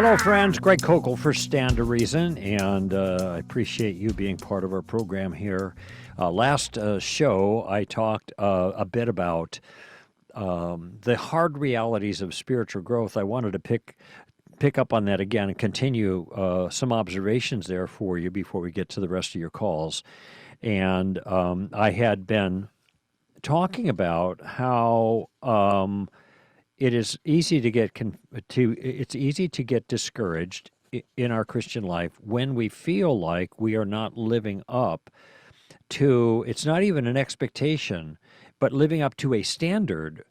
Hello, friends. Greg Kokel for Stand to Reason, and I appreciate you being part of our program here. Last show, I talked a bit about the hard realities of spiritual growth. I wanted to pick up on that again and continue some observations there for you before we get to the rest of your calls. And I had been talking about how it is easy to get it's easy to get discouraged in our Christian life when we feel like we are not living up to, it's not even an expectation, but living up to a standard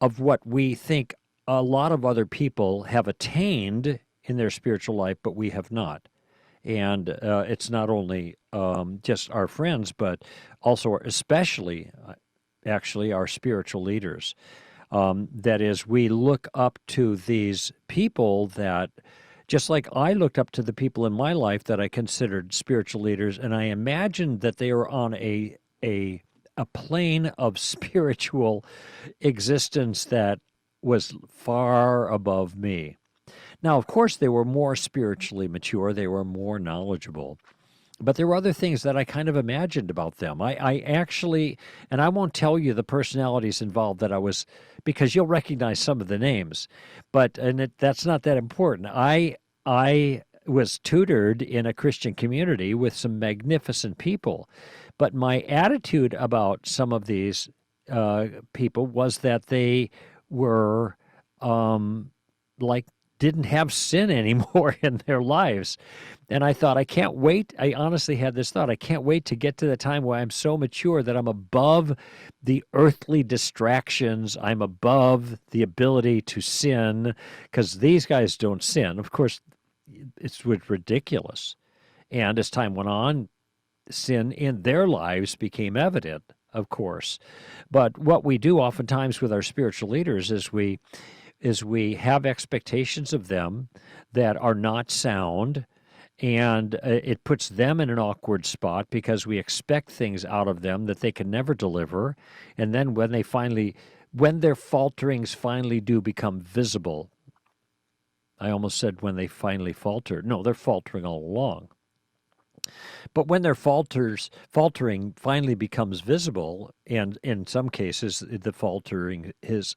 of what we think a lot of other people have attained in their spiritual life, but we have not. And it's not only just our friends, but also especially, actually, our spiritual leaders. That is, we look up to these people that, just like I looked up to the people in my life that I considered spiritual leaders, and I imagined that they were on a plane of spiritual existence that was far above me. Now, of course, they were more spiritually mature, they were more knowledgeable. But there were other things that I kind of imagined about them. I actually, and I won't tell you the personalities involved that I was, because you'll recognize some of the names, that's not that important. I was tutored in a Christian community with some magnificent people, but my attitude about some of these people was that they were didn't have sin anymore in their lives. And I thought, I can't wait. I honestly had this thought, I can't wait to get to the time where I'm so mature that I'm above the earthly distractions. I'm above the ability to sin, because these guys don't sin. Of course, it's ridiculous. And as time went on, sin in their lives became evident, of course. But what we do oftentimes with our spiritual leaders is we have expectations of them that are not sound, and it puts them in an awkward spot because we expect things out of them that they can never deliver. And then when their falterings finally do become visible, I almost said when they finally falter. No, they're faltering all along. But when their faltering finally becomes visible, and in some cases the faltering is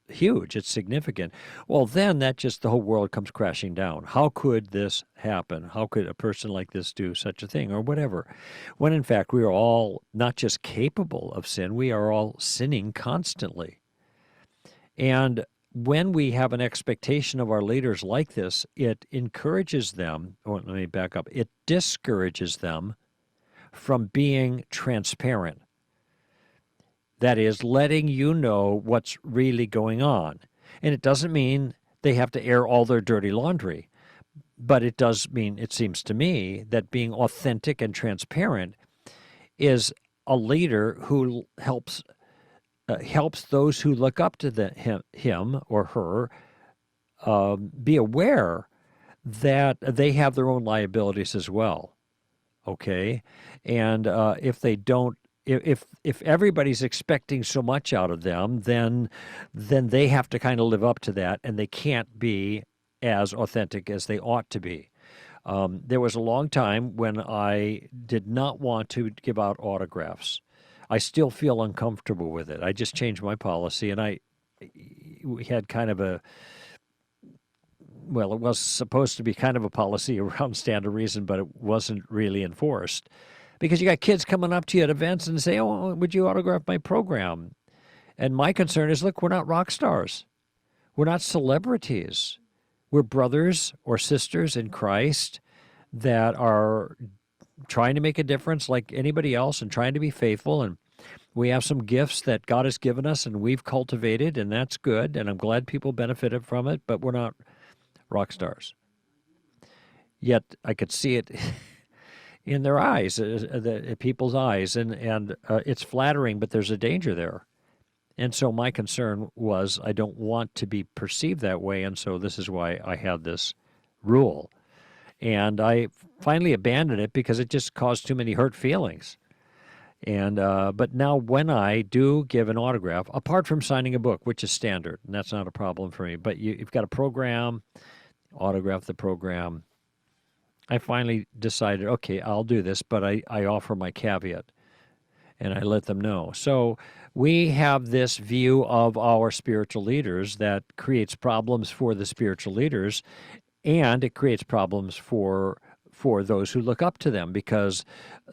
huge, it's significant, well, then the whole world comes crashing down. How could this happen? How could a person like this do such a thing, or whatever? When in fact we are all not just capable of sin, we are all sinning constantly. And when we have an expectation of our leaders like this, it encourages them, or let me back up, it discourages them from being transparent. That is, letting you know what's really going on. And it doesn't mean they have to air all their dirty laundry, but it does mean, it seems to me, that being authentic and transparent is a leader who helps those who look up to him or her be aware that they have their own liabilities as well. Okay? And if they don't, if everybody's expecting so much out of them, then they have to kind of live up to that, and they can't be as authentic as they ought to be. There was a long time when I did not want to give out autographs. I still feel uncomfortable with it. I just changed my policy, and we had kind of it was supposed to be kind of a policy around Stand to Reason, but it wasn't really enforced. Because you got kids coming up to you at events and say, "Oh, would you autograph my program?" And my concern is, look, we're not rock stars. We're not celebrities. We're brothers or sisters in Christ that are trying to make a difference like anybody else and trying to be faithful. And we have some gifts that God has given us and we've cultivated, and that's good. And I'm glad people benefited from it, but we're not rock stars. Yet I could see it in their eyes, people's eyes, and it's flattering, but there's a danger there. And so my concern was I don't want to be perceived that way, and so this is why I had this rule. And I finally abandoned it because it just caused too many hurt feelings. And but now when I do give an autograph, apart from signing a book, which is standard, and that's not a problem for me, but you've got a program, autograph the program. I finally decided, okay, I'll do this, but I offer my caveat, and I let them know. So we have this view of our spiritual leaders that creates problems for the spiritual leaders, and it creates problems for those who look up to them, because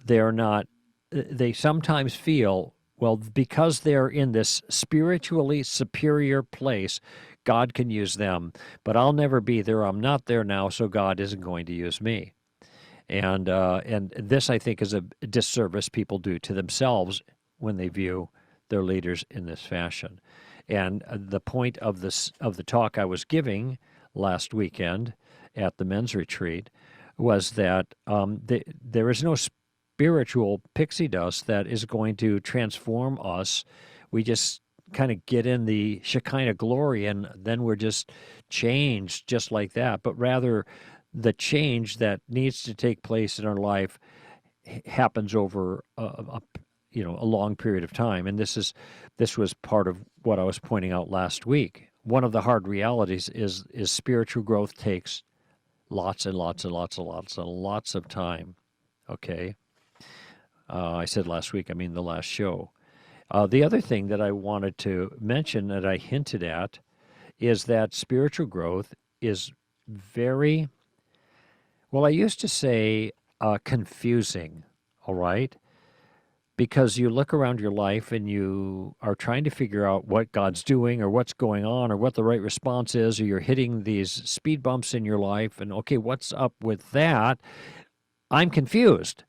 they're not, they sometimes feel, well, because they're in this spiritually superior place, God can use them, but I'll never be there. I'm not there now, so God isn't going to use me. And this, I think, is a disservice people do to themselves when they view their leaders in this fashion. And the point of the talk I was giving last weekend at the men's retreat was that there is no spiritual pixie dust that is going to transform us. We just kind of get in the Shekinah glory, and then we're just changed just like that. But rather, the change that needs to take place in our life happens over a long period of time. And this was part of what I was pointing out last week. One of the hard realities is spiritual growth takes lots and lots and lots and lots and lots of time. Okay. I said last week, I mean the last show. The other thing that I wanted to mention that I hinted at is that spiritual growth is very, well, I used to say confusing, all right? Because you look around your life and you are trying to figure out what God's doing or what's going on or what the right response is, or you're hitting these speed bumps in your life and, okay, what's up with that? I'm confused.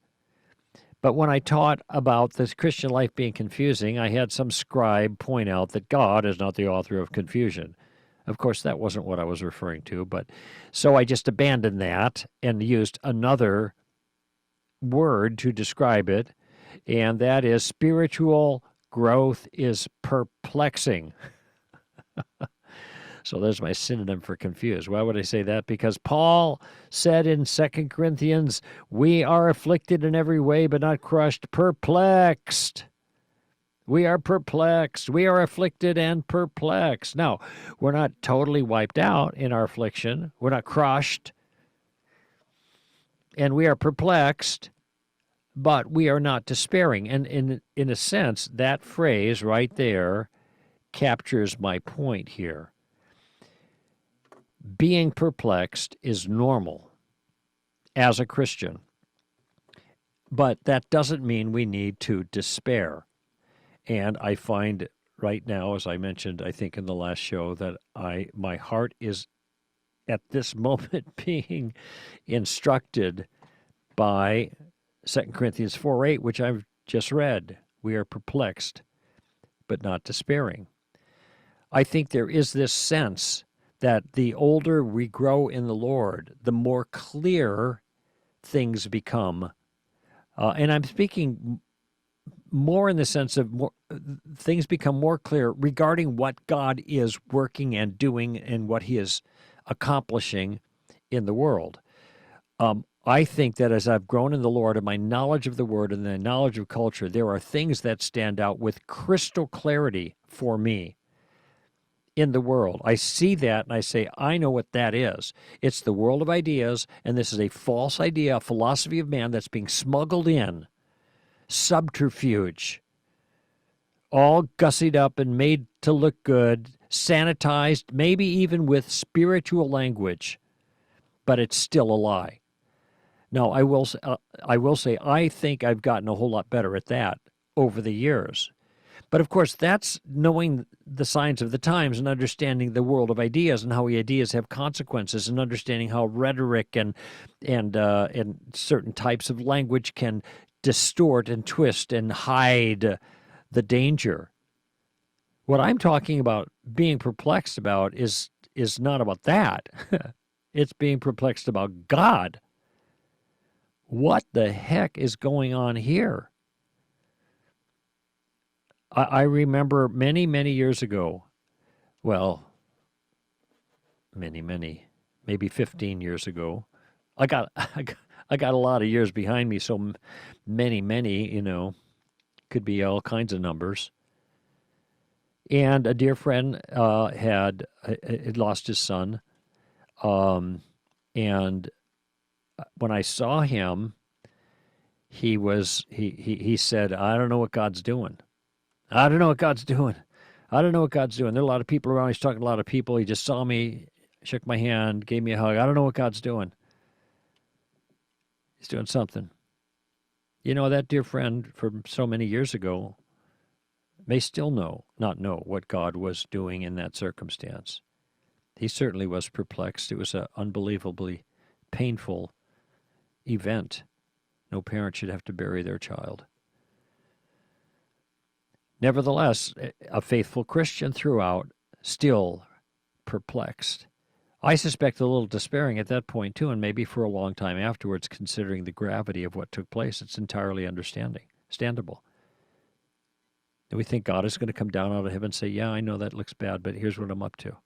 But when I taught about this Christian life being confusing, I had some scribe point out that God is not the author of confusion. Of course, that wasn't what I was referring to, but so I just abandoned that and used another word to describe it, and that is spiritual growth is perplexing. So there's my synonym for confused. Why would I say that? Because Paul said in 2 Corinthians, we are afflicted in every way, but not crushed, perplexed. We are perplexed. We are afflicted and perplexed. Now, we're not totally wiped out in our affliction. We're not crushed. And we are perplexed, but we are not despairing. And in a sense, that phrase right there captures my point here. Being perplexed is normal as a Christian, but that doesn't mean we need to despair. And I find right now, as I mentioned, I think in the last show, that my heart is at this moment being instructed by 2 Corinthians 4:8, which I've just read. We are perplexed, but not despairing. I think there is this sense that the older we grow in the Lord, the more clear things become. And I'm speaking more in the sense of things become more clear regarding what God is working and doing and what he is accomplishing in the world. I think that as I've grown in the Lord and my knowledge of the Word and the knowledge of culture, there are things that stand out with crystal clarity for me in the world. I see that and I say, I know what that is. It's the world of ideas, and this is a false idea, a philosophy of man that's being smuggled in, subterfuge, all gussied up and made to look good, sanitized, maybe even with spiritual language, but it's still a lie. Now, I will say, I think I've gotten a whole lot better at that over the years. But of course, that's knowing the signs of the times and understanding the world of ideas and how ideas have consequences, and understanding how rhetoric and certain types of language can distort and twist and hide the danger. What I'm talking about being perplexed about is not about that. It's being perplexed about God. What the heck is going on here? I remember many, many years ago, well, many, maybe 15 years ago. I got a lot of years behind me, so many, could be all kinds of numbers. And a dear friend had lost his son And when I saw him, he said, "I don't know what God's doing. I don't know what God's doing. I don't know what God's doing." There are a lot of people around. He's talking to a lot of people. He just saw me, shook my hand, gave me a hug. I don't know what God's doing. He's doing something. You know, that dear friend from so many years ago may still not know what God was doing in that circumstance. He certainly was perplexed. It was an unbelievably painful event. No parent should have to bury their child. Nevertheless, a faithful Christian throughout, still perplexed. I suspect a little despairing at that point, too, and maybe for a long time afterwards, considering the gravity of what took place. It's entirely understandable. And we think God is going to come down out of heaven and say, "Yeah, I know that looks bad, but here's what I'm up to.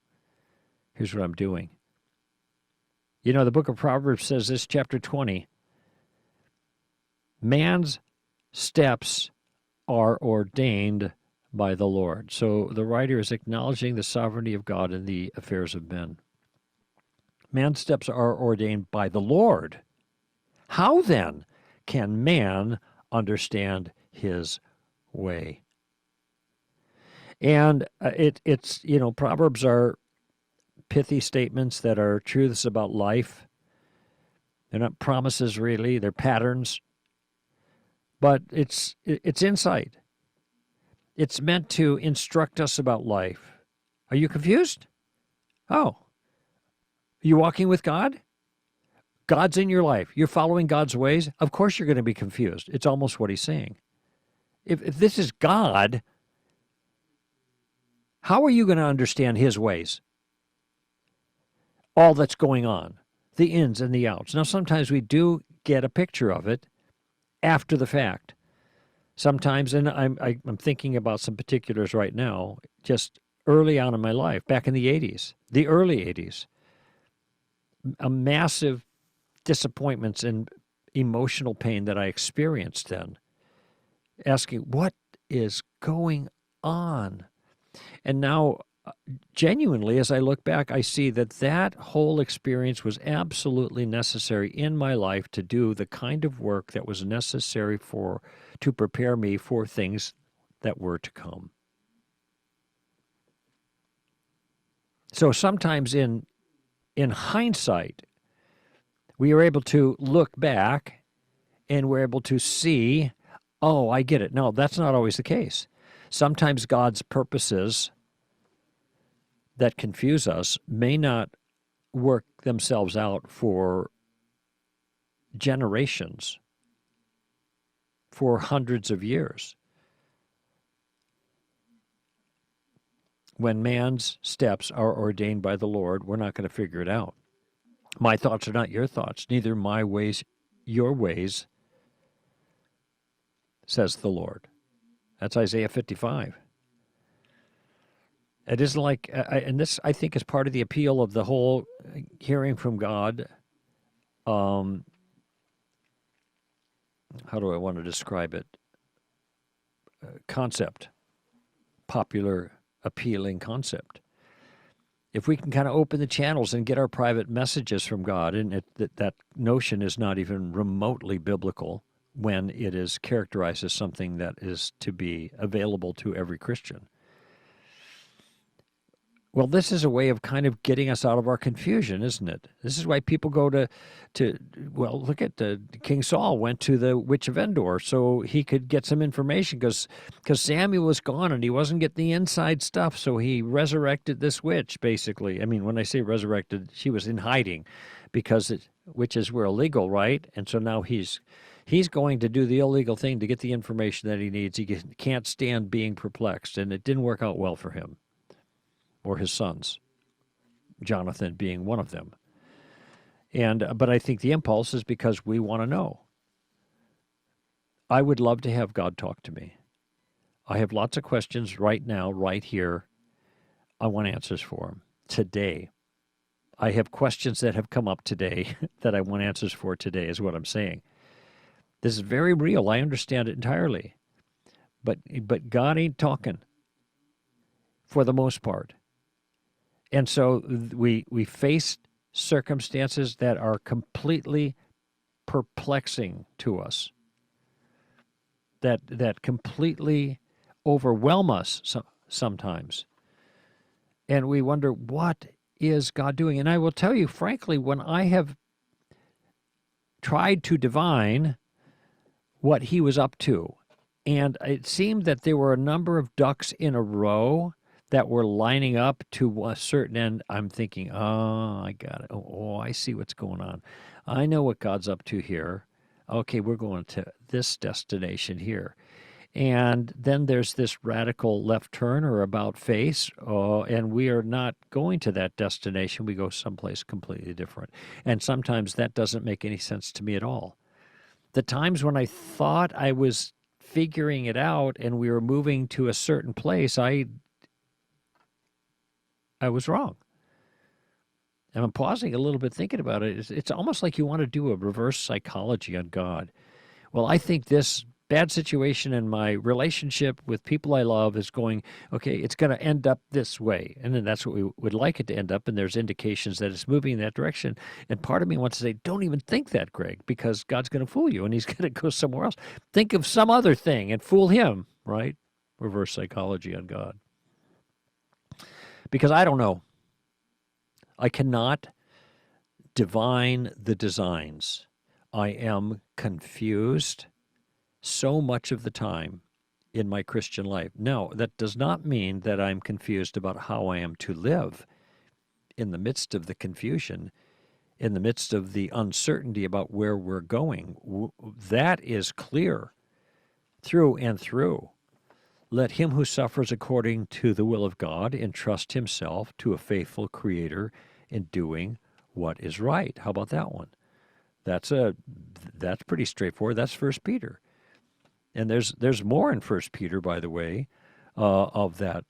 Here's what I'm doing." You know, the book of Proverbs says this, chapter 20, man's steps are ordained by the Lord. So the writer is acknowledging the sovereignty of God in the affairs of men. Man's steps are ordained by the Lord. How then can man understand his way? And it's, you know, Proverbs are pithy statements that are truths about life. They're not promises, really. They're patterns. But it's insight. It's meant to instruct us about life. Are you confused? Oh. Are you walking with God? God's in your life. You're following God's ways. Of course you're going to be confused. It's almost what he's saying. If this is God, how are you going to understand his ways? All that's going on, the ins and the outs. Now, sometimes we do get a picture of it after the fact. Sometimes, and I'm thinking about some particulars right now, just early on in my life, back in the 80s, the early 80s, a massive disappointments and emotional pain that I experienced then, asking, what is going on? And now, genuinely, as I look back, I see that that whole experience was absolutely necessary in my life to do the kind of work that was necessary to prepare me for things that were to come. So sometimes in hindsight, we are able to look back and we're able to see, oh, I get it. No, that's not always the case. Sometimes God's purposes that confuse us may not work themselves out for generations, for hundreds of years. When man's steps are ordained by the Lord, we're not going to figure it out. My thoughts are not your thoughts, neither my ways your ways, says the Lord. That's Isaiah 55. It isn't like, and this I think is part of the appeal of the whole hearing from God. How do I want to describe it? Concept, popular, appealing concept. If we can kind of open the channels and get our private messages from God, and that notion is not even remotely biblical when it is characterized as something that is to be available to every Christian. Well, this is a way of kind of getting us out of our confusion, isn't it? This is why people go to well, look at King Saul went to the witch of Endor so he could get some information because Samuel was gone and he wasn't getting the inside stuff, so he resurrected this witch, basically. I mean, when I say resurrected, she was in hiding because witches were illegal, right? And so now he's going to do the illegal thing to get the information that he needs. He can't stand being perplexed, and it didn't work out well for him. Or his sons, Jonathan being one of them. But I think the impulse is because we want to know. I would love to have God talk to me. I have lots of questions right now, right here. I want answers for them today. I have questions that have come up today that I want answers for today, is what I'm saying. This is very real. I understand it entirely. But God ain't talking for the most part. And so we face circumstances that are completely perplexing to us, that completely overwhelm us sometimes. And we wonder, what is God doing? And I will tell you, frankly, when I have tried to divine what he was up to, and it seemed that there were a number of ducks in a row that were lining up to a certain end, I'm thinking, oh, I got it. Oh, I see what's going on. I know what God's up to here. Okay, we're going to this destination here. And then there's this radical left turn or about face, and we are not going to that destination. We go someplace completely different. And sometimes that doesn't make any sense to me at all. The times when I thought I was figuring it out and we were moving to a certain place, I was wrong. And I'm pausing a little bit thinking about it. It's almost like you want to do a reverse psychology on God. Well, I think this bad situation in my relationship with people I love is going, okay, it's going to end up this way. And then that's what we would like it to end up. And there's indications that it's moving in that direction. And part of me wants to say, don't even think that, Greg, because God's going to fool you and he's going to go somewhere else. Think of some other thing and fool him, right? Reverse psychology on God. Because I don't know. I cannot divine the designs. I am confused so much of the time in my Christian life. Now, that does not mean that I'm confused about how I am to live in the midst of the confusion, in the midst of the uncertainty about where we're going. That is clear through and through. Let him who suffers according to the will of God entrust himself to a faithful Creator in doing what is right. How about that one? That's pretty straightforward. That's 1 Peter. And there's more in 1 Peter, by the way, of that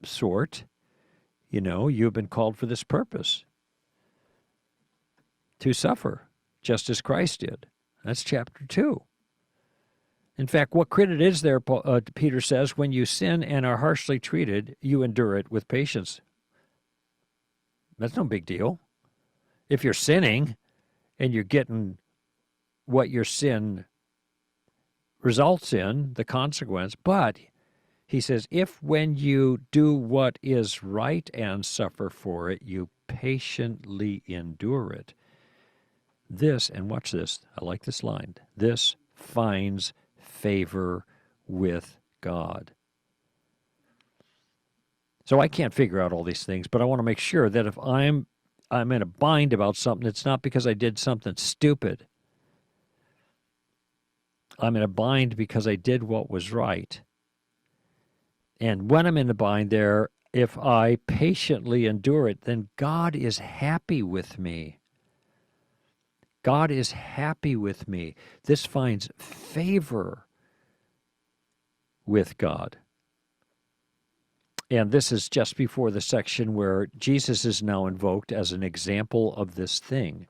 sort. You know, you've been called for this purpose, to suffer, just as Christ did. That's chapter 2. In fact, what credit is there, Peter says, when you sin and are harshly treated, you endure it with patience. That's no big deal. If you're sinning and you're getting what your sin results in, the consequence, but he says, if when you do what is right and suffer for it, you patiently endure it, this, and watch this, I like this line, this finds favor with God. So I can't figure out all these things, but I want to make sure that if I'm in a bind about something, it's not because I did something stupid. I'm in a bind because I did what was right. And when I'm in a bind there, if I patiently endure it, then God is happy with me. God is happy with me. This finds favor with God. And this is just before the section where Jesus is now invoked as an example of this thing.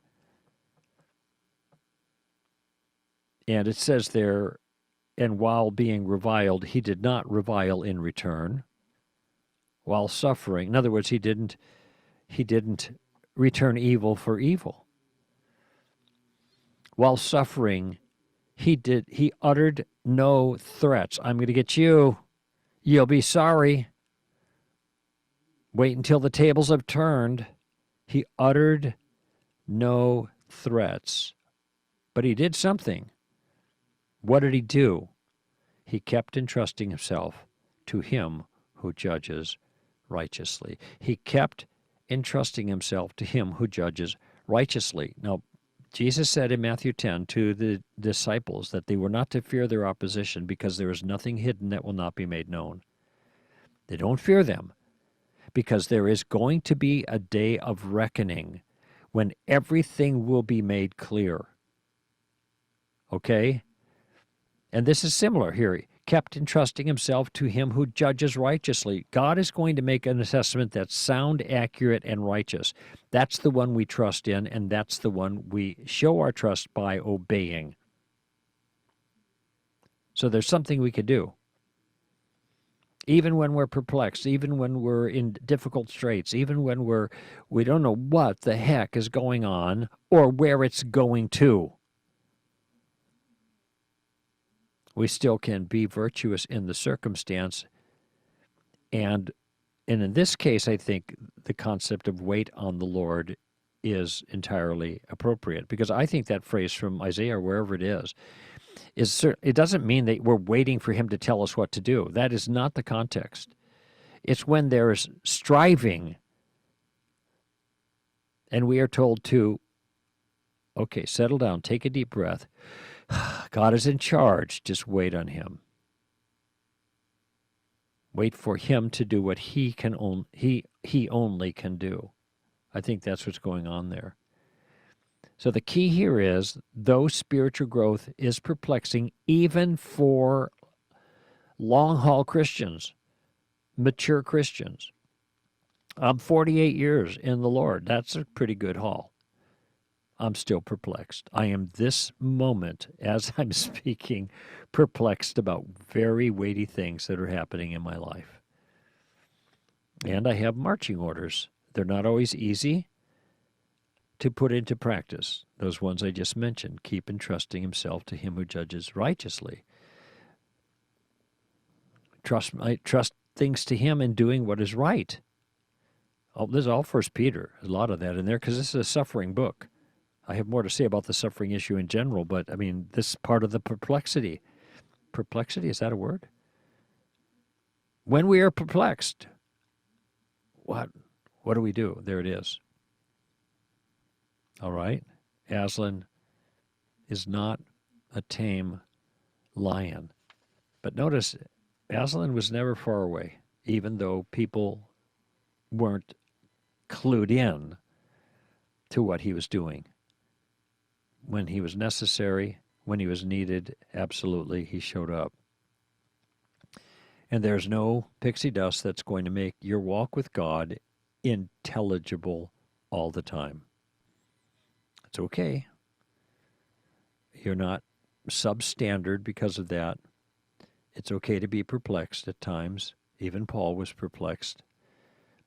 And it says there, and while being reviled, he did not revile in return. While suffering, in other words, he didn't return evil for evil. While suffering, he uttered no threats. I'm going to get you. You'll be sorry. Wait until the tables have turned. He uttered no threats. But he did something. What did he do? He kept entrusting himself to him who judges righteously. He kept entrusting himself to him who judges righteously. Now, Jesus said in Matthew 10 to the disciples that they were not to fear their opposition because there is nothing hidden that will not be made known. They don't fear them because there is going to be a day of reckoning when everything will be made clear. Okay? And this is similar here. He kept entrusting himself to him who judges righteously. God is going to make an assessment that's sound, accurate, and righteous. That's the one we trust in, and that's the one we show our trust by obeying. So there's something we could do. Even when we're perplexed, even when we're in difficult straits, even when we don't know what the heck is going on or where it's going to, we still can be virtuous in the circumstance. And in this case, I think the concept of wait on the Lord is entirely appropriate, because I think that phrase from Isaiah, wherever it is it doesn't mean that we're waiting for him to tell us what to do. That is not the context. It's when there's striving and we are told to, okay, settle down, take a deep breath. God is in charge. Just wait on him. Wait for him to do what he only can do. I think that's what's going on there. So the key here is, though spiritual growth is perplexing, even for long-haul Christians, mature Christians. I'm 48 years in the Lord. That's a pretty good haul. I'm still perplexed. I am this moment, as I'm speaking, perplexed about very weighty things that are happening in my life. And I have marching orders. They're not always easy to put into practice. Those ones I just mentioned, keep entrusting himself to him who judges righteously. Trust things to him and doing what is right. Oh, this is all 1 Peter. There's a lot of that in there because this is a suffering book. I have more to say about the suffering issue in general, but I mean, this is part of the perplexity. Perplexity, is that a word? When we are perplexed, what do we do? There it is. All right. Aslan is not a tame lion. But notice, Aslan was never far away, even though people weren't clued in to what he was doing. When he was necessary, when he was needed, absolutely, he showed up. And there's no pixie dust that's going to make your walk with God intelligible all the time. It's okay. You're not substandard because of that. It's okay to be perplexed at times. Even Paul was perplexed,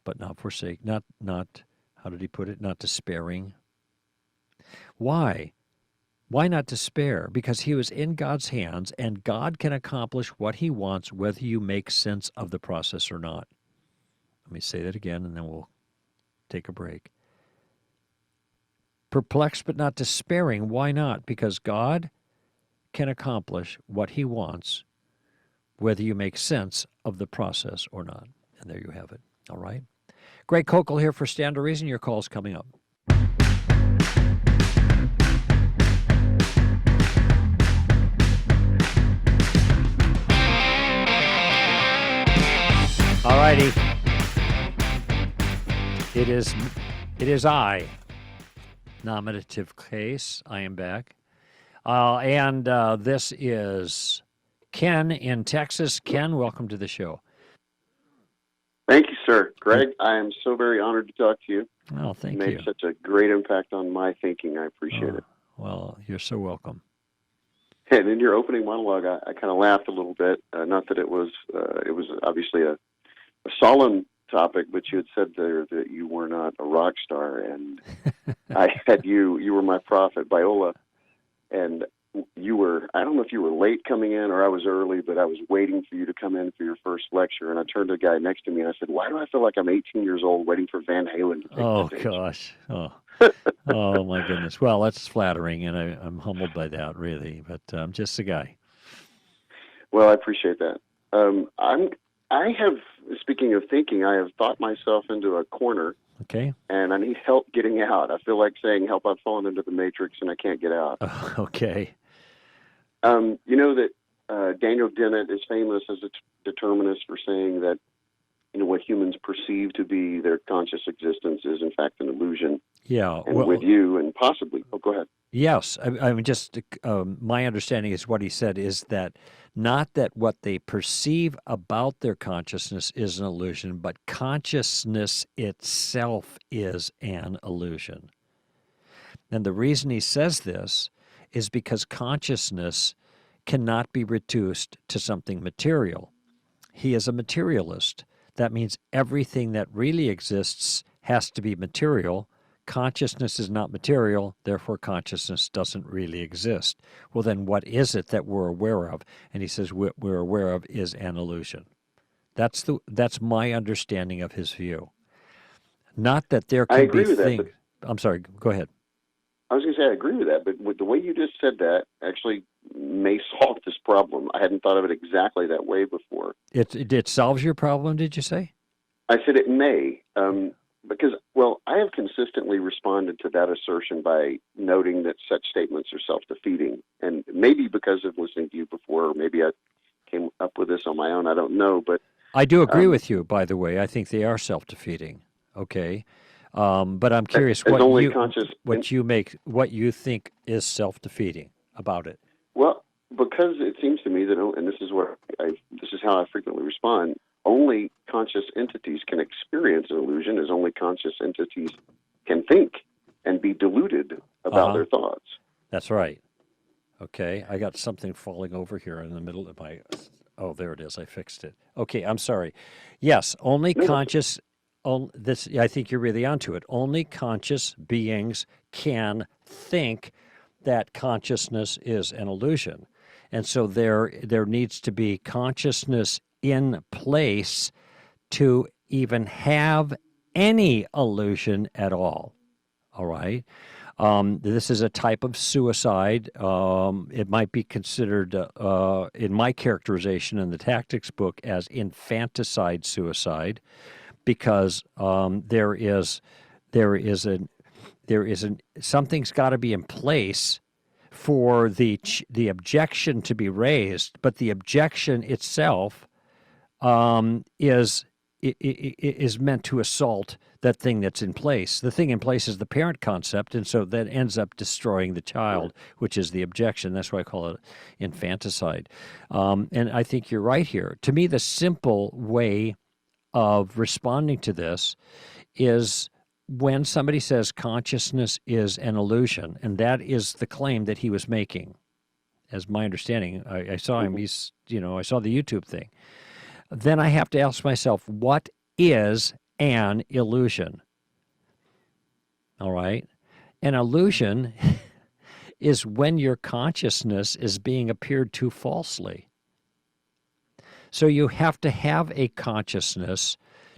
but not how did he put it? Not despairing. Why? Why not despair? Because he was in God's hands, and God can accomplish what he wants, whether you make sense of the process or not. Let me say that again, and then we'll take a break. Perplexed but not despairing. Why not? Because God can accomplish what he wants, whether you make sense of the process or not. And there you have it. All right? Greg Kokel here for Stand to Reason. Your call's coming up. All righty. It is I. Nominative case. I am back. And this is Ken in Texas. Ken, welcome to the show. Thank you, sir. Greg, I am so very honored to talk to you. Oh, thank you. You made such a great impact on my thinking. I appreciate it. Well, you're so welcome. And in your opening monologue, I kind of laughed a little bit. Not that it was obviously a solemn topic, but you had said there that you were not a rock star, and I had you were my prophet, Biola, and I don't know if you were late coming in or I was early, but I was waiting for you to come in for your first lecture, and I turned to the guy next to me and I said, why do I feel like I'm 18 years old waiting for Van Halen to take the stage? Gosh. Oh, my goodness. Well, that's flattering, and I'm humbled by that, really, but I'm just a guy. Well, I appreciate that. Speaking of thinking, I have thought myself into a corner. Okay. And I need help getting out. I feel like saying, help, I've fallen into the matrix and I can't get out. Okay. You know that Daniel Dennett is famous as a determinist for saying that, what humans perceive to be their conscious existence is in fact an illusion. Yeah. And with you and possibly, go ahead. Yes. I mean, just my understanding is what he said is that not that what they perceive about their consciousness is an illusion, but consciousness itself is an illusion. And the reason he says this is because consciousness cannot be reduced to something material. he is a materialist. That means everything that really exists has to be material. Consciousness is not material, therefore consciousness doesn't really exist. Well, then what is it that we're aware of? And he says what we're aware of is an illusion. That's my understanding of his view. Not that there I can be agree with that, things. but I'm sorry, go ahead. I was going to say I agree with that, but with the way you just said that actually may solve this problem. I hadn't thought of it exactly that way before. It solves your problem, did you say? I said it may, because, well, I have consistently responded to that assertion by noting that such statements are self-defeating. And maybe because of listening to you before, or maybe I came up with this on my own, I don't know. But I do agree with you, by the way. I think they are self-defeating. Okay. But I'm curious as what only you conscious, what you think is self-defeating about it. well, because it seems to me that, and this is how I frequently respond, only conscious entities can experience an illusion, as only conscious entities can think and be deluded about their thoughts. That's right. Okay, I got something falling over here in the middle of my. Oh, there it is. I fixed it. Okay, I'm sorry. Yes, only conscious. This, I think you're really onto it. Only conscious beings can think that consciousness is an illusion, and so there needs to be consciousness in place to even have any illusion at all. All right. This is a type of suicide. It might be considered, in my characterization in the tactics book, as infanticide suicide, because something's got to be in place for the objection to be raised, but the objection itself is meant to assault that thing that's in place. The thing in place is the parent concept, and so that ends up destroying the child, which is the objection. That's why I call it infanticide. And I think you're right here. To me, the simple way of responding to this is when somebody says consciousness is an illusion, and that is the claim that he was making. As my understanding, I saw him. I saw the YouTube thing. Then I have to ask myself, what is an illusion? All right. An illusion is when your consciousness is being appeared to falsely. So you have to have a consciousness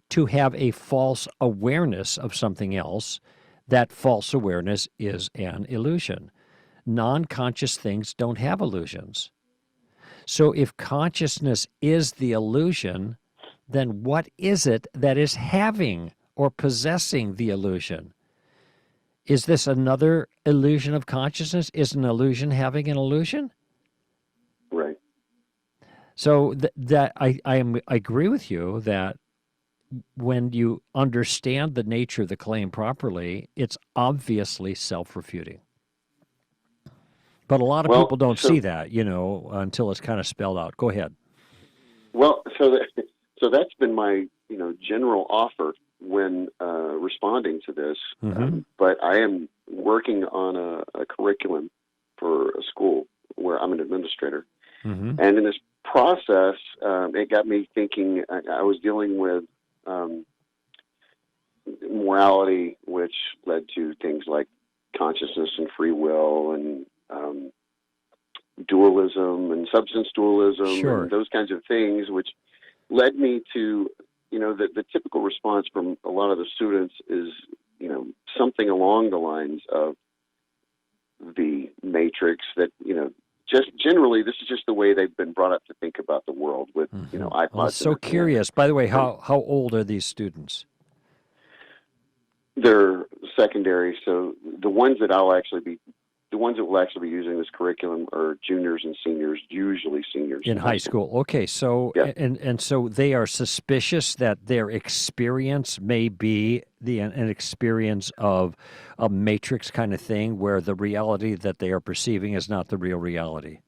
to have a false awareness of something else. That false awareness is an illusion. Non-conscious things don't have illusions. So if consciousness is the illusion, then what is it that is having or possessing the illusion? Is this another illusion of consciousness? Is an illusion having an illusion? Right. So I agree with you that when you understand the nature of the claim properly, it's obviously self-refuting. But a lot of people don't see that, until it's kind of spelled out. Go ahead. Well, so that's been my, general offer when responding to this. Mm-hmm. But I am working on a curriculum for a school where I'm an administrator. Mm-hmm. And in this process, it got me thinking. I was dealing with morality, which led to things like consciousness and free will and dualism and substance dualism and those kinds of things, which led me to, the typical response from a lot of the students is, something along the lines of the matrix that, just generally, this is just the way they've been brought up to think about the world with, iPods. Well, I'm so curious. By the way, how old are these students? They're secondary, so the ones that will actually be using this curriculum are juniors and seniors, usually seniors in high school. Okay, so yeah. and so they are suspicious that their experience may be an experience of a matrix kind of thing, where the reality that they are perceiving is not the real reality.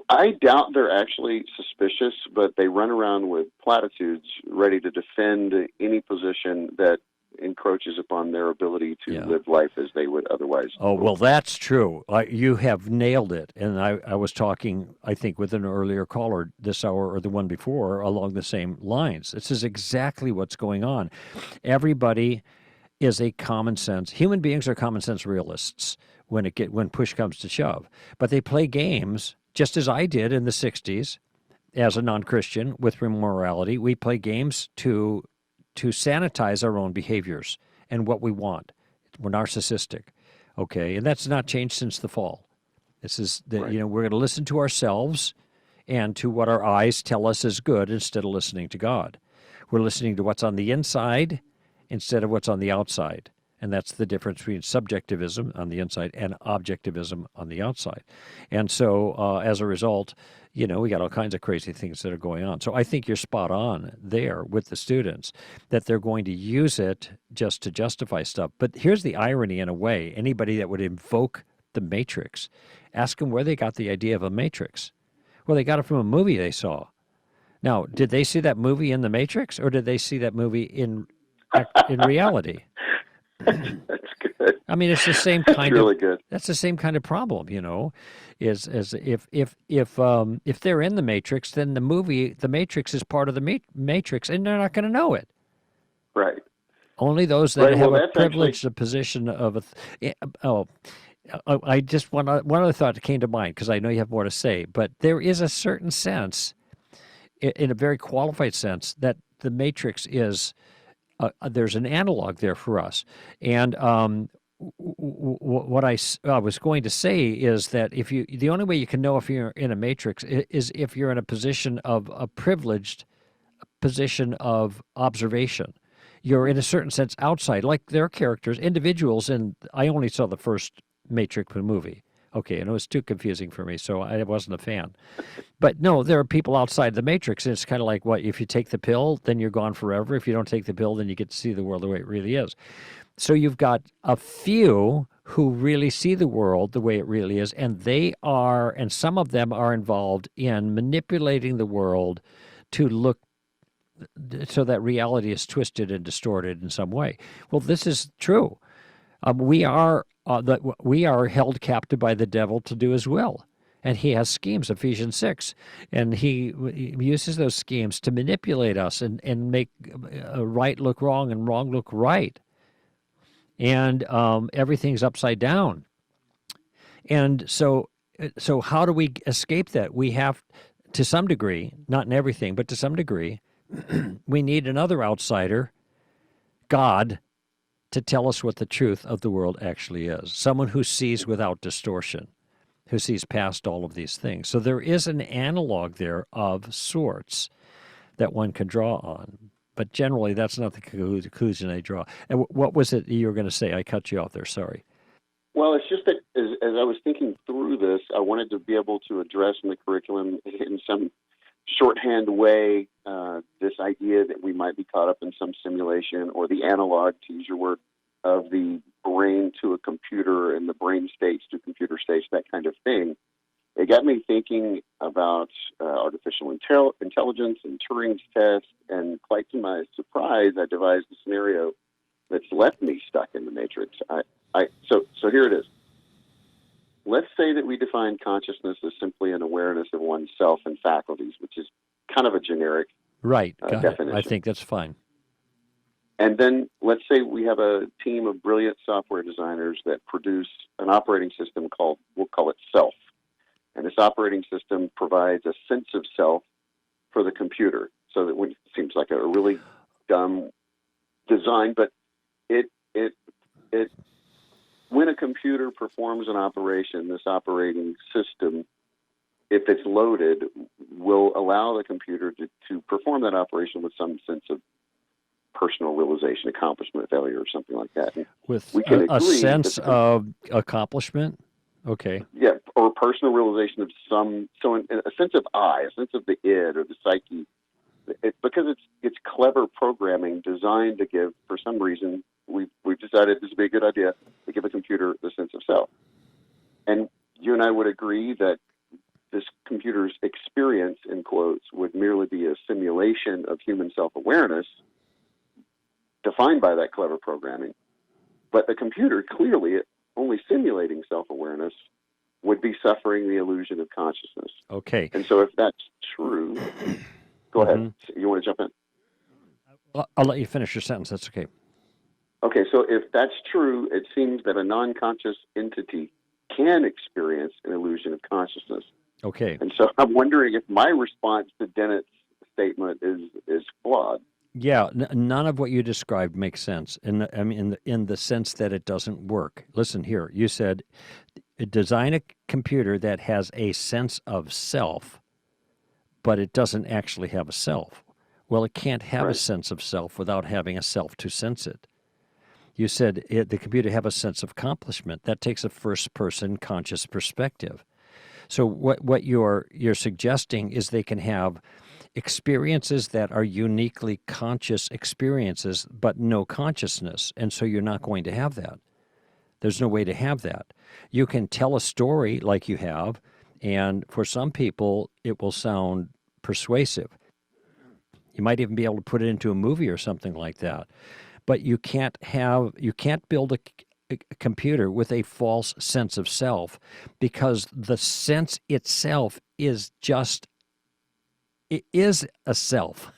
I doubt they're actually suspicious, but they run around with platitudes ready to defend any position that encroaches upon their ability to Yeah. live life as they would otherwise. Oh, well, that's true. You have nailed it. And I was talking, I think, with an earlier caller this hour or the one before along the same lines. This is exactly what's going on. Everybody is a common sense. Human beings are common sense realists when push comes to shove. But they play games, just as I did in the 60s as a non-Christian with morality. We play games to sanitize our own behaviors and what we want. We're narcissistic. Okay, and that's not changed since the fall. This is that Right. we're going to listen to ourselves and to what our eyes tell us is good instead of listening to God. We're listening to what's on the inside instead of what's on the outside. And that's the difference between subjectivism on the inside and objectivism on the outside. And so as a result, we got all kinds of crazy things that are going on. So I think you're spot on there with the students, that they're going to use it just to justify stuff. But here's the irony in a way. Anybody that would invoke the Matrix, ask them where they got the idea of a Matrix. Well, they got it from a movie they saw. Now, did they see that movie in the Matrix, or did they see that movie in reality? That's good. I mean, it's the same That's kind really of good. that's the same kind of problem, is as if they're in the Matrix, then the Matrix is part of the Matrix, and they're not going to know it. Right. Only those that Right. have Well, a that's privileged position of I just one other thought that came to mind, because I know you have more to say, but there is a certain sense, in a very qualified sense, that the Matrix is. There's an analog there for us. And what I was going to say is that the only way you can know if you're in a matrix is if you're in a position of a privileged position of observation. You're in a certain sense outside, like there are characters, individuals, and I only saw the first Matrix movie. Okay, and it was too confusing for me, so I wasn't a fan. But no, there are people outside the Matrix, and it's kind of like, what, if you take the pill, then you're gone forever. If you don't take the pill, then you get to see the world the way it really is. So you've got a few who really see the world the way it really is, and some of them are involved in manipulating the world to look so that reality is twisted and distorted in some way. Well, this is true. We are held captive by the devil to do his will. And he has schemes, Ephesians 6. And he uses those schemes to manipulate us and make right look wrong and wrong look right. And everything's upside down. And so how do we escape that? We have, to some degree, not in everything, but to some degree, we need another outsider, God, to tell us what the truth of the world actually is. Someone who sees without distortion, who sees past all of these things. So there is an analog there of sorts that one can draw on. But generally, that's not the conclusion I draw. And what was it you were going to say? I cut you off there. Sorry. Well, it's just that as I was thinking through this, I wanted to be able to address in the curriculum in some shorthand way this idea that we might be caught up in some simulation, or the analog, to use your word, of the brain to a computer and the brain states to computer states, that kind of thing. It got me thinking about artificial intelligence and Turing's test, and quite to my surprise, I devised a scenario that's left me stuck in the matrix. So here it is. Let's say that we define consciousness as simply an awareness of oneself and faculties, which is kind of a generic definition. I think that's fine. And then let's say we have a team of brilliant software designers that produce an operating system we'll call it self. And this operating system provides a sense of self for the computer. So that it seems like a really dumb design, but it when a computer performs an operation, this operating system, if it's loaded, will allow the computer to perform that operation with some sense of personal realization, accomplishment, failure, or something like that. And with we can a agree sense of accomplishment? Okay. Yeah, or personal realization of some, so in a sense of I, a sense of the id or the psyche, because it's clever programming designed to give, for some reason, we've decided this would be a good idea to give a computer the sense of self. And you and I would agree that this computer's experience, in quotes, would merely be a simulation of human self-awareness defined by that clever programming. But the computer, clearly only simulating self-awareness, would be suffering the illusion of consciousness. Okay. And so if that's true, go ahead. You want to jump in? I'll let you finish your sentence. That's okay. Okay, so if that's true, it seems that a non-conscious entity can experience an illusion of consciousness. Okay. And so I'm wondering if my response to Dennett's statement is flawed. Yeah, none of what you described makes sense. In the sense that it doesn't work. Listen here. You said design a computer that has a sense of self, but it doesn't actually have a self. Well, it can't have a sense of self without having a self to sense it. You said the computer have a sense of accomplishment. That takes a first-person conscious perspective. So what you're suggesting is they can have experiences that are uniquely conscious experiences, but no consciousness, and so you're not going to have that. There's no way to have that. You can tell a story like you have, and for some people, it will sound persuasive. You might even be able to put it into a movie or something like that. But you can't build a computer with a false sense of self, because the sense itself is it is a self.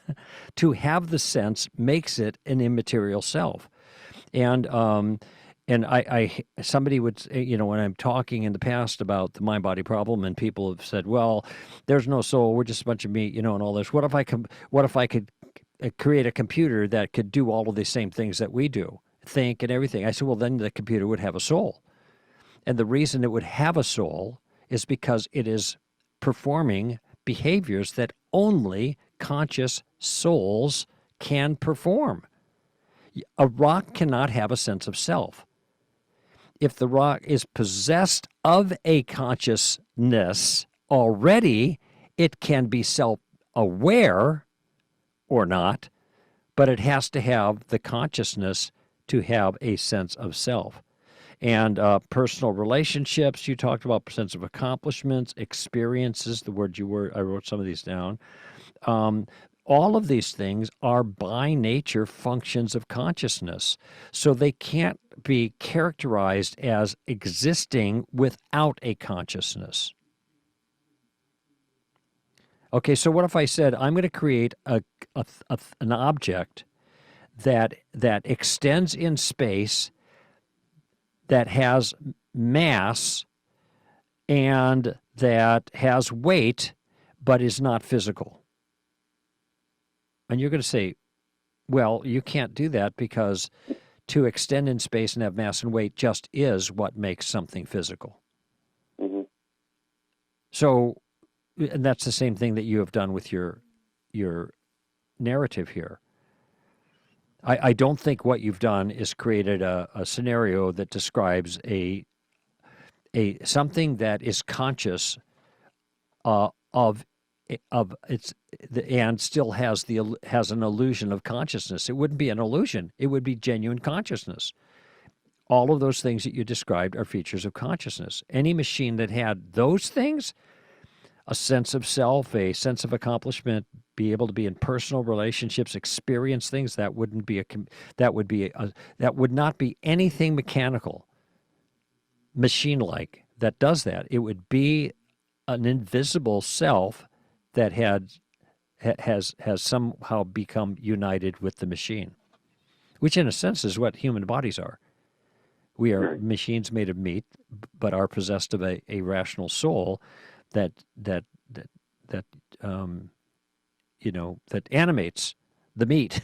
To have the sense makes it an immaterial self. And I somebody would say, when I'm talking in the past about the mind-body problem, and people have said, well, there's no soul, we're just a bunch of meat, and all this. What if I could create a computer that could do all of the same things that we do, think and everything? I said, well, then the computer would have a soul. And the reason it would have a soul is because it is performing behaviors that only conscious souls can perform. A rock cannot have a sense of self. If the rock is possessed of a consciousness already, it can be self-aware or not, but it has to have the consciousness to have a sense of self. And personal relationships, you talked about sense of accomplishments, experiences, the word I wrote some of these down. All of these things are by nature functions of consciousness. So they can't be characterized as existing without a consciousness. Okay, so what if I said I'm going to create an object that extends in space, that has mass, and that has weight, but is not physical? And you're going to say, well, you can't do that, because to extend in space and have mass and weight just is what makes something physical. Mm-hmm. So, and that's the same thing that you have done with your narrative here. I don't think what you've done is created a scenario that describes a something that is conscious of its and still has an illusion of consciousness. It wouldn't be an illusion. It would be genuine consciousness. All of those things that you described are features of consciousness. Any machine that had those things, a sense of self, a sense of accomplishment, be able to be in personal relationships, experience things, that would not be anything mechanical, machine-like that does that. It would be an invisible self that has somehow become united with the machine, which in a sense is what human bodies are. We are machines made of meat, but are possessed of a rational soul that animates the meat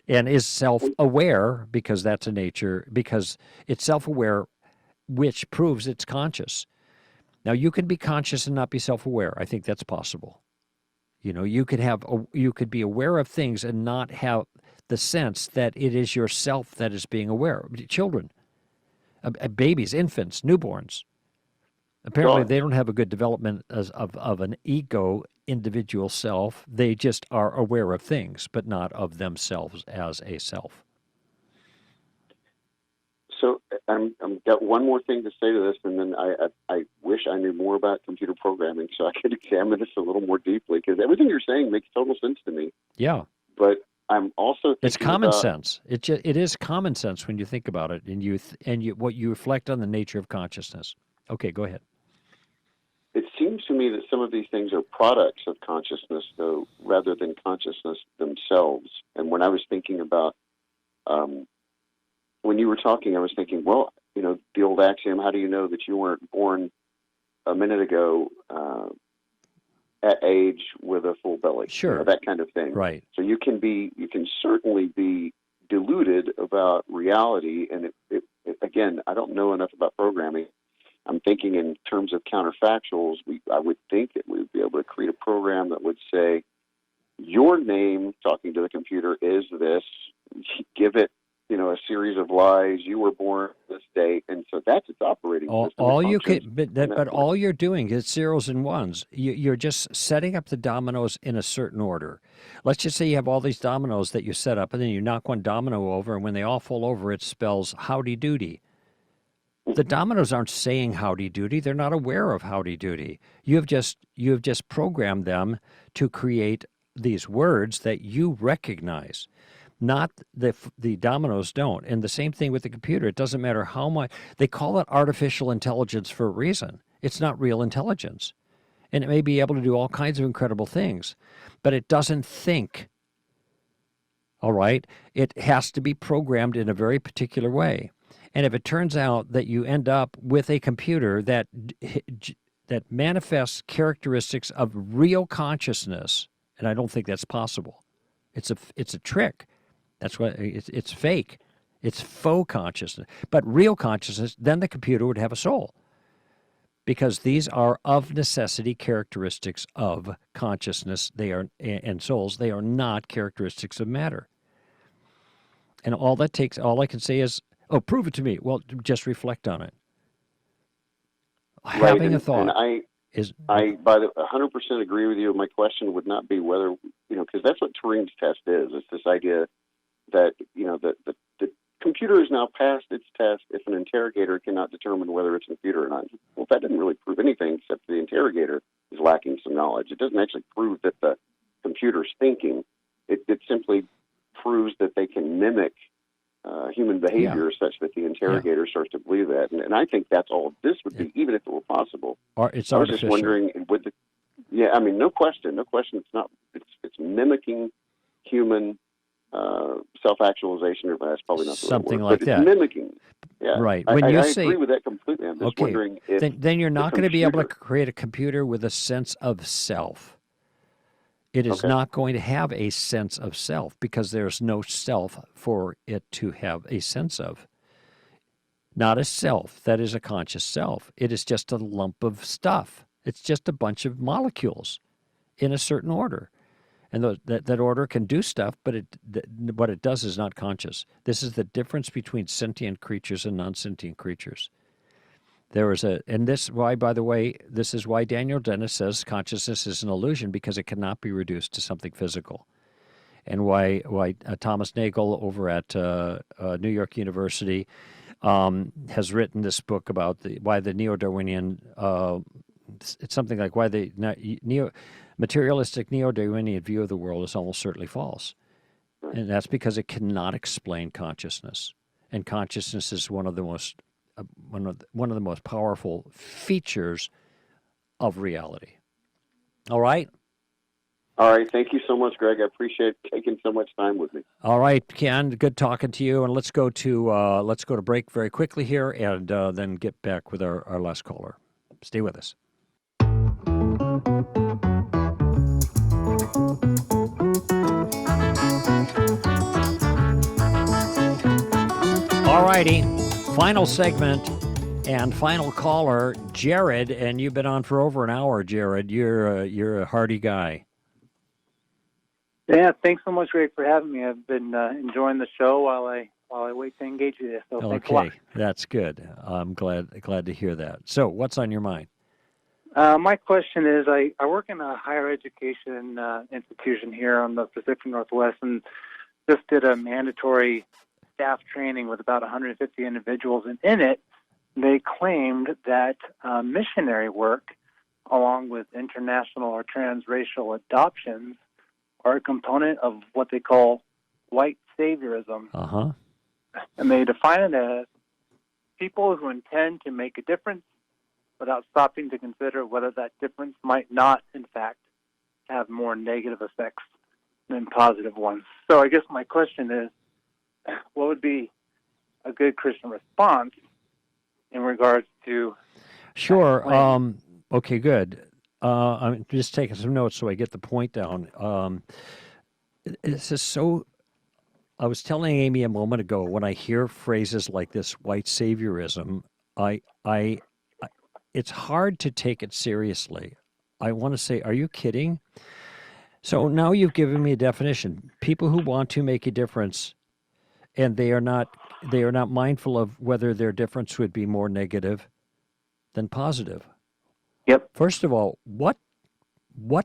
and is self-aware, because that's a nature, because it's self-aware, which proves it's conscious. Now, you can be conscious and not be self-aware. I think that's possible. You could be aware of things and not have the sense that it is yourself that is being aware. Children, babies, infants, newborns, apparently they don't have a good development of an ego individual self. They just are aware of things, but not of themselves as a self. So I'm got one more thing to say to this, and then I wish I knew more about computer programming so I could examine this a little more deeply, because everything you're saying makes total sense to me. Yeah. But I'm also It's thinking common about. sense. It is common sense when you think about it, and what you reflect on the nature of consciousness. Okay, go ahead. It seems to me that some of these things are products of consciousness, though, rather than consciousness themselves. And when I was thinking about, um, when you were talking, I was thinking, well, the old axiom, how do you know that you weren't born a minute ago at age with a full belly? Sure. That kind of thing. Right. So you can certainly be deluded about reality. And again, I don't know enough about programming. I'm thinking in terms of counterfactuals. I would think that we would be able to create a program that would say, your name, talking to the computer, is this. Give it, a series of lies. You were born this date, and so that's its operating system. All It you functions could, but point. all you're doing is zeros and ones. You're just setting up the dominoes in a certain order. Let's just say you have all these dominoes that you set up, and then you knock one domino over, and when they all fall over, it spells howdy doody. The dominoes aren't saying howdy doody. They're not aware of howdy doody. You have just programmed them to create these words that you recognize. Not the dominoes don't. And the same thing with the computer. It doesn't matter how much they call it artificial intelligence for a reason. It's not real intelligence. And it may be able to do all kinds of incredible things, but it doesn't think. All right? It has to be programmed in a very particular way. And if it turns out that you end up with a computer that manifests characteristics of real consciousness, and I don't think that's possible. It's a trick. That's what it's fake. It's faux consciousness. But real consciousness, then the computer would have a soul. Because these are of necessity characteristics of consciousness. They are and souls. They are not characteristics of matter. And all I can say is, oh, prove it to me. Well, just reflect on it. Right, Having a thought and is. I 100% agree with you. My question would not be whether, because that's what Turing's test is. It's this idea that, the computer has now passed its test if an interrogator cannot determine whether it's a computer or not. Well, that didn't really prove anything except the interrogator is lacking some knowledge. It doesn't actually prove that the computer's thinking. It simply proves that they can mimic human behavior such that the interrogator starts to believe that. And I think that's all this would be, even if it were possible. It's I was artificial. just wondering, no question. It's not. It's mimicking human self-actualization, or that's probably not the something right word, like but that. It's mimicking. Yeah, right. I agree with that completely. I'm just wondering if then you're not going to be able to create a computer with a sense of self. It is not going to have a sense of self because there's no self for it to have a sense of. Not a self that is a conscious self. It is just a lump of stuff. It's just a bunch of molecules in a certain order. And that order can do stuff, but what it does is not conscious. This is the difference between sentient creatures and non-sentient creatures. And this why, by the way, this is why Daniel Dennett says consciousness is an illusion, because it cannot be reduced to something physical. And why Thomas Nagel over at New York University has written this book about why the neo-Darwinian, it's something like why the materialistic neo-Darwinian view of the world is almost certainly false. And that's because it cannot explain consciousness. And consciousness is one of the most powerful features of reality. All right? All right. Thank you so much, Greg. I appreciate taking so much time with me. All right, Ken. Good talking to you. And let's go to break very quickly here, and then get back with our last caller. Stay with us. All righty. Final segment. And final caller, Jared, and you've been on for over an hour, Jared. You're a hardy guy. Yeah, thanks so much, Greg, for having me. I've been enjoying the show while I wait to engage you. So thanks a lot. That's good. I'm glad to hear that. So, what's on your mind? My question is, I work in a higher education institution here on the Pacific Northwest, and just did a mandatory staff training with about 150 individuals, and in it, they claimed that missionary work, along with international or transracial adoptions, are a component of what they call white saviorism, Uh-huh. and they define it as people who intend to make a difference without stopping to consider whether that difference might not, in fact, have more negative effects than positive ones. So I guess my question is, what would be a good Christian response in regards to Sure. that claim? Okay, good. I'm just taking some notes so I get the point down. This is so. I was telling Amy a moment ago, when I hear phrases like this white saviorism, I it's hard to take it seriously. I want to say, are you kidding? So now you've given me a definition. People who want to make a difference, and they are not mindful of whether their difference would be more negative than positive. Yep. First of all, what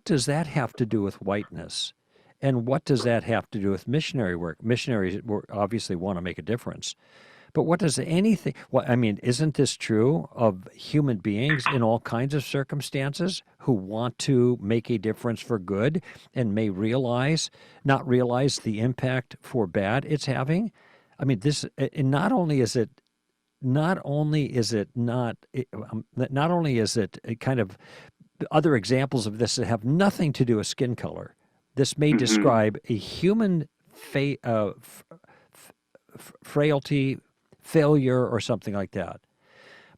does that have to do with whiteness? And what does that have to do with missionary work? Missionaries obviously want to make a difference. But what does anything, well, I mean, isn't this true of human beings in all kinds of circumstances who want to make a difference for good and may not realize the impact for bad it's having? I mean, not only is it kind of other examples of this that have nothing to do with skin color. This may describe a human frailty, failure, or something like that.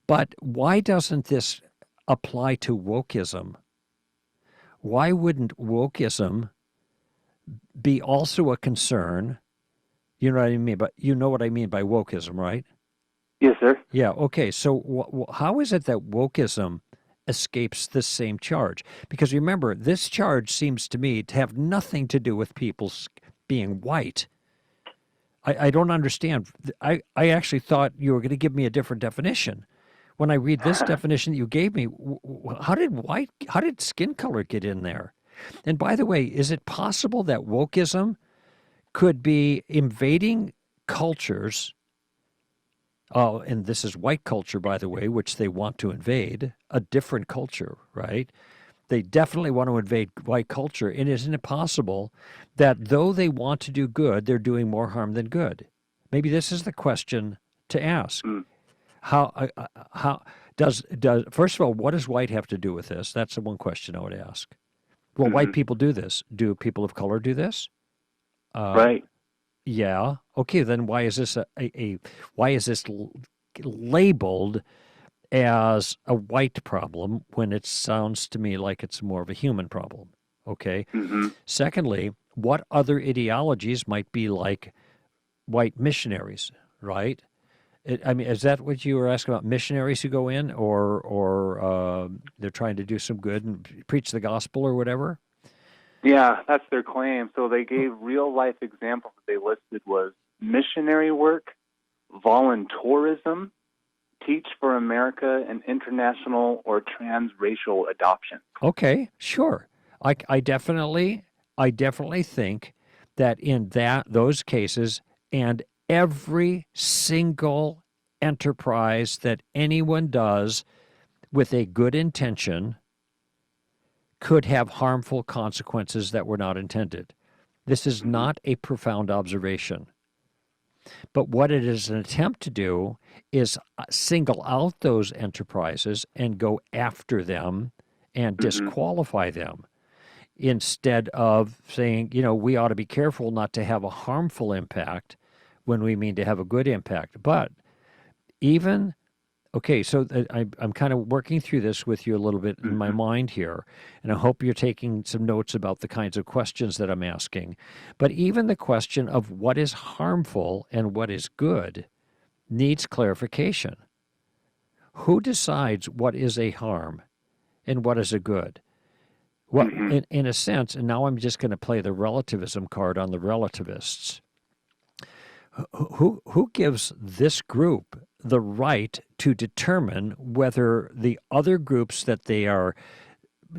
But why doesn't this apply to wokeism? Why wouldn't wokeism be also a concern? You know what I mean? But you know what I mean by wokeism, right? Yes, sir. Yeah. Okay. So how is it that wokeism escapes this same charge? Because remember, this charge seems to me to have nothing to do with people being white. I don't understand. I actually thought you were going to give me a different definition. When I read this definition that you gave me, how did skin color get in there? And by the way, is it possible that wokeism could be invading cultures? Oh, and this is white culture, by the way, which they want to invade, a different culture, right? They definitely want to invade white culture. And isn't it possible that though they want to do good, they're doing more harm than good? Maybe this is the question to ask. How does first of all, what does white have to do with this? That's the one question I would ask. Well, white people do this. Do people of color do this? Right. Yeah. Okay. Then why is this why is this labeled as a white problem when it sounds to me like it's more of a human problem? Okay. Secondly, what other ideologies might be like white missionaries, right? I mean, is that what you were asking about, missionaries who go in or they're trying to do some good and preach the gospel or whatever? Yeah, that's their claim. So they gave real-life examples that they listed was missionary work, volunteerism, Teach for America, and international or transracial adoption. Okay, sure. I definitely think that in those cases and every single enterprise that anyone does with a good intention could have harmful consequences that were not intended. This is not a profound observation. But what it is an attempt to do is single out those enterprises and go after them and disqualify them, instead of saying, we ought to be careful not to have a harmful impact when we mean to have a good impact. But even okay, so I'm kind of working through this with you a little bit in my mind here, and I hope you're taking some notes about the kinds of questions that I'm asking. But even the question of what is harmful and what is good needs clarification. Who decides what is a harm and what is a good? Well, in a sense, and now I'm just going to play the relativism card on the relativists. Who gives this group the right to determine whether the other groups that they are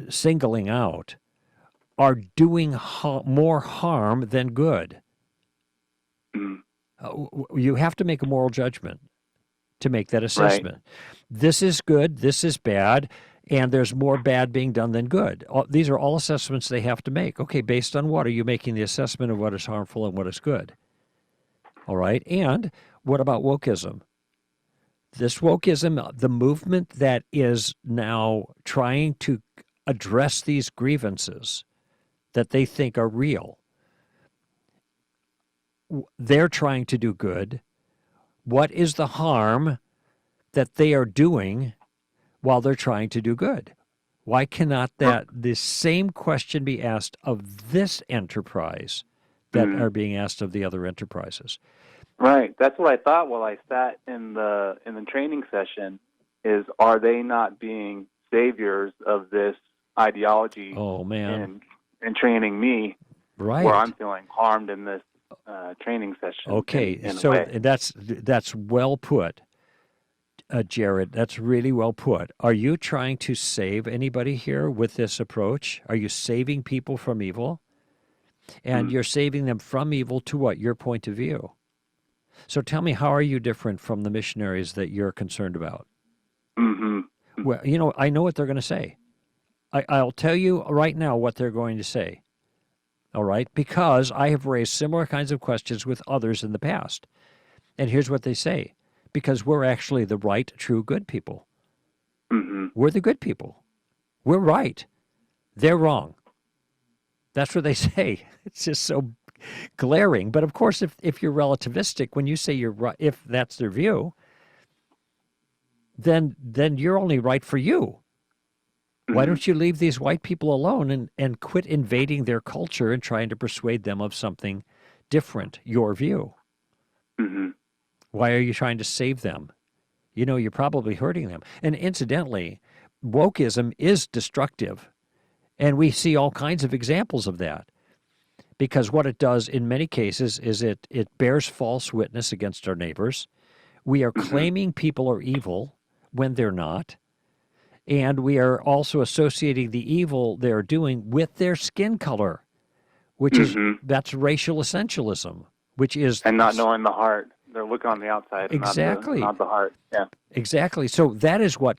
singling out are doing more harm than good? You have to make a moral judgment to make that assessment. Right. This is good, this is bad, and there's more bad being done than good. These are all assessments they have to make. Okay, based on what are you making the assessment of what is harmful and what is good? All right. And what about wokeism? This wokeism, the movement that is now trying to address these grievances that they think are real, they're trying to do good. What is the harm that they are doing while they're trying to do good? Why cannot the same question be asked of this enterprise that are being asked of the other enterprises? Right. That's what I thought while I sat in the training session. Is, are they not being saviors of this ideology? Oh man! And training me, right, where I'm feeling harmed in this training session. Okay, so that's well put, Jared. That's really well put. Are you trying to save anybody here with this approach? Are you saving people from evil? And you're saving them from evil to what? Your point of view. So tell me, how are you different from the missionaries that you're concerned about? Mm-hmm. Well, you know, I know what they're going to say. I'll tell you right now what they're going to say. All right? Because I have raised similar kinds of questions with others in the past. And here's what they say. Because we're actually the right, true, good people. Mm-hmm. We're the good people. We're right. They're wrong. That's what they say. It's just so glaring. But of course, if you're relativistic, when you say you're right, if that's their view, then you're only right for you. Why don't you leave these white people alone and quit invading their culture and trying to persuade them of something different, your view? Mm-hmm. Why are you trying to save them? You know, you're probably hurting them. And incidentally, wokeism is destructive. And we see all kinds of examples of that. Because what it does in many cases is it bears false witness against our neighbors. We are claiming people are evil when they're not. And we are also associating the evil they're doing with their skin color, which is, that's racial essentialism, which is... And not knowing the heart. They're looking on the outside, exactly. not the heart. Yeah. Exactly. So that is what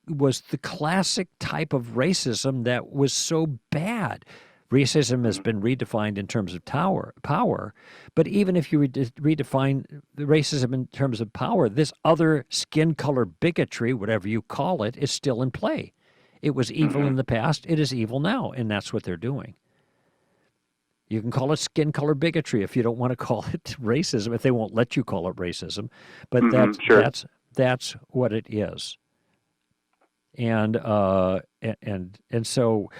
was the classic type of racism that was so bad. Racism has been redefined in terms of power, but even if you redefine the racism in terms of power, this other skin color bigotry, whatever you call it, is still in play. It was evil in the past, it is evil now, and that's what they're doing. You can call it skin color bigotry if you don't want to call it racism, if they won't let you call it racism, but that's what it is. And so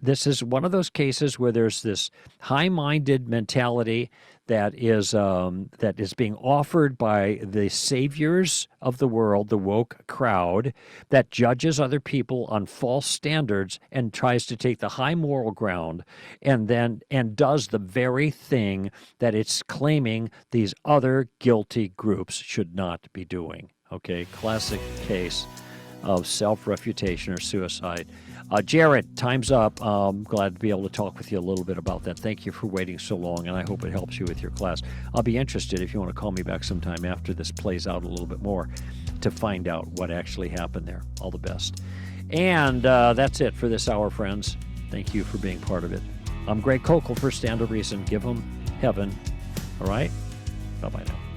this is one of those cases where there's this high-minded mentality that is being offered by the saviors of the world, the woke crowd, that judges other people on false standards and tries to take the high moral ground, and does the very thing that it's claiming these other guilty groups should not be doing. Okay, classic case of self-refutation or suicide. Jared, time's up. I'm glad to be able to talk with you a little bit about that. Thank you for waiting so long, and I hope it helps you with your class. I'll be interested if you want to call me back sometime after this plays out a little bit more to find out what actually happened there. All the best. And that's it for this hour, friends. Thank you for being part of it. I'm Greg Kokel for Stand to Reason. Give them heaven. All right? Bye-bye now.